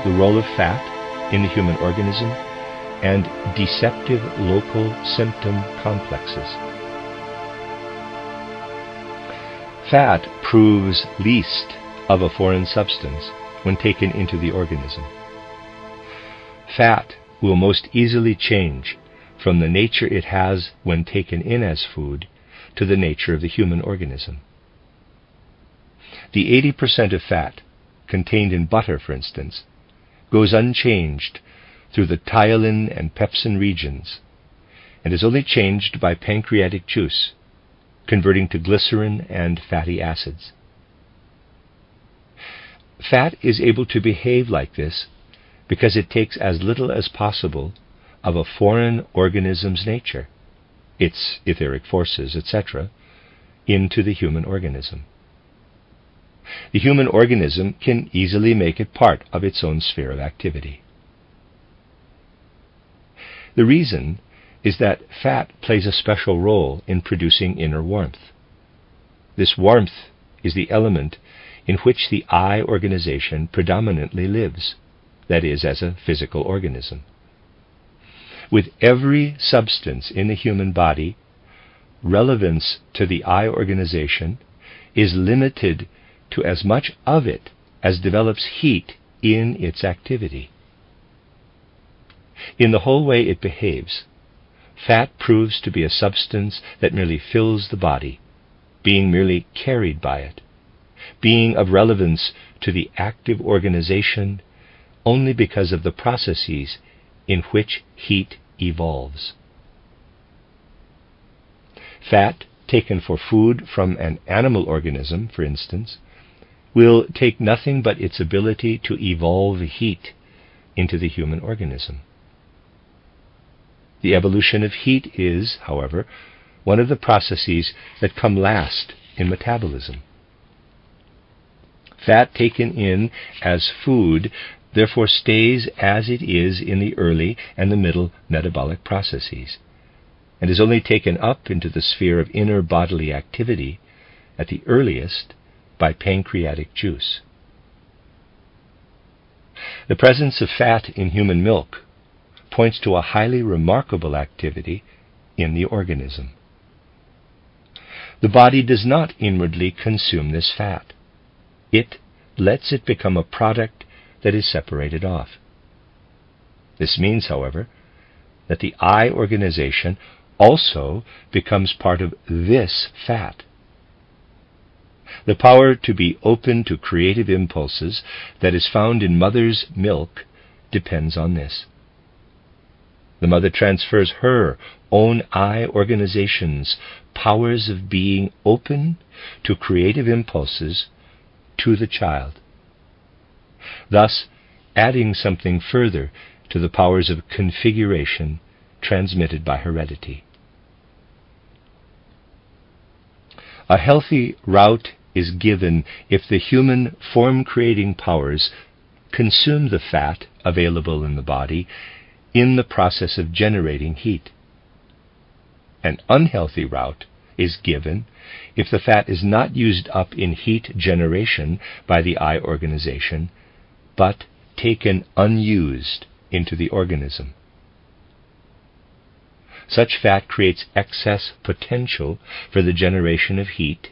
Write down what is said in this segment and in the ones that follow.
the role of fat in the human organism and deceptive local symptom complexes. Fat proves least of a foreign substance when taken into the organism. Fat will most easily change from the nature it has when taken in as food to the nature of the human organism. The 80% of fat contained in butter, for instance, goes unchanged through the tyalin and pepsin regions and is only changed by pancreatic juice, converting to glycerin and fatty acids. Fat is able to behave like this because it takes as little as possible of a foreign organism's nature, its etheric forces, etc., into the human organism. The human organism can easily make it part of its own sphere of activity. The reason is that fat plays a special role in producing inner warmth. This warmth is the element in which the I organization predominantly lives, that is, as a physical organism. With every substance in the human body, relevance to the I organization is limited to as much of it as develops heat in its activity. In the whole way it behaves, fat proves to be a substance that merely fills the body, being merely carried by it, being of relevance to the active organization only because of the processes in which heat evolves. Fat taken for food from an animal organism, for instance, will take nothing but its ability to evolve heat into the human organism. The evolution of heat is, however, one of the processes that come last in metabolism. Fat taken in as food therefore stays as it is in the early and the middle metabolic processes, and is only taken up into the sphere of inner bodily activity at the earliest by pancreatic juice. The presence of fat in human milk points to a highly remarkable activity in the organism. The body does not inwardly consume this fat. It lets it become a product that is separated off. This means, however, that the I organization also becomes part of this fat. The power to be open to creative impulses that is found in mother's milk depends on this. The mother transfers her own I organization's powers of being open to creative impulses to the child, thus adding something further to the powers of configuration transmitted by heredity. A healthy route is given if the human form-creating powers consume the fat available in the body in the process of generating heat. An unhealthy route is given if the fat is not used up in heat generation by the I organization, but taken unused into the organism. Such fat creates excess potential for the generation of heat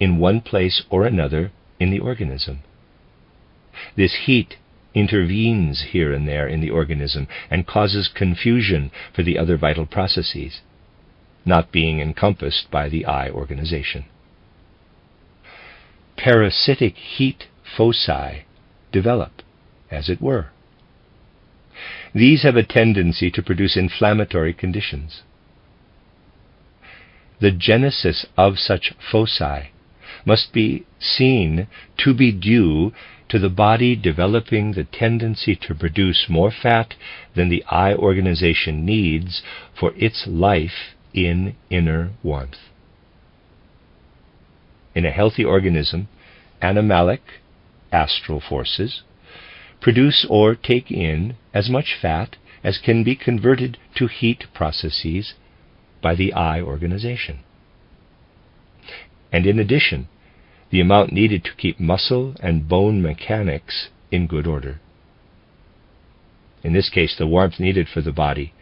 in one place or another in the organism. This heat intervenes here and there in the organism and causes confusion for the other vital processes, not being encompassed by the I organization. Parasitic heat foci develop, as it were. These have a tendency to produce inflammatory conditions. The genesis of such foci must be seen to be due to the body developing the tendency to produce more fat than the I organization needs for its life in inner warmth. In a healthy organism, animalic, astral forces produce or take in as much fat as can be converted to heat processes by the I organization. And in addition, the amount needed to keep muscle and bone mechanics in good order. in this case the warmth needed for the body,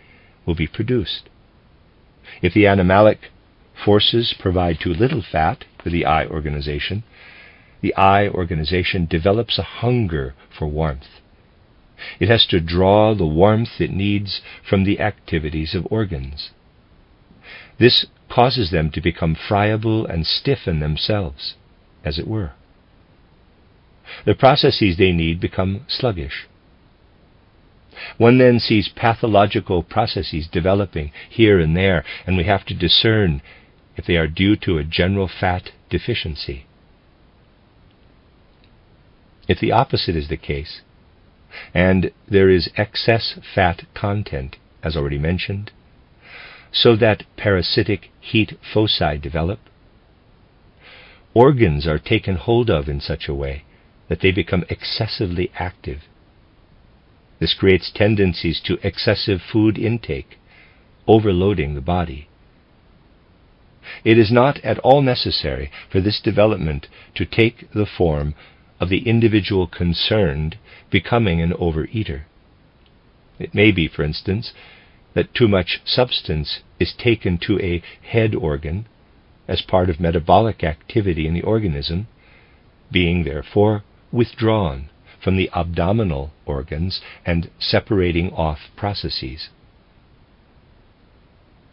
will be produced. If the animalic forces provide too little fat for the eye organization develops a hunger for warmth. It has to draw the warmth it needs from the activities of organs. This causes them to become friable and stiff in themselves, as it were. The processes they need become sluggish. One then sees pathological processes developing here and there, and we have to discern if they are due to a general fat deficiency. If the opposite is the case, and there is excess fat content, as already mentioned, so that parasitic heat foci develop, organs are taken hold of in such a way that they become excessively active. This creates tendencies to excessive food intake, overloading the body. It is not at all necessary for this development to take the form of the individual concerned becoming an overeater. It may be, for instance, that too much substance is taken to a head organ as part of metabolic activity in the organism, being therefore withdrawn from the abdominal organs and separating off processes.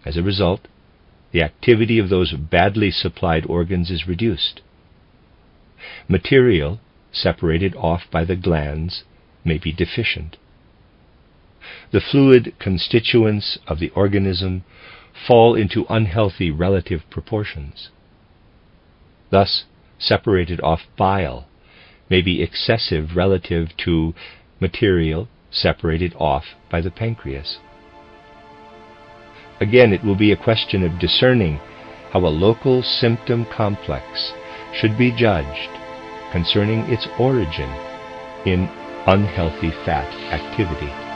As a result, the activity of those badly supplied organs is reduced. Material separated off by the glands may be deficient. The fluid constituents of the organism fall into unhealthy relative proportions. Thus, separated off bile may be excessive relative to material separated off by the pancreas. Again, it will be a question of discerning how a local symptom complex should be judged concerning its origin in unhealthy fat activity.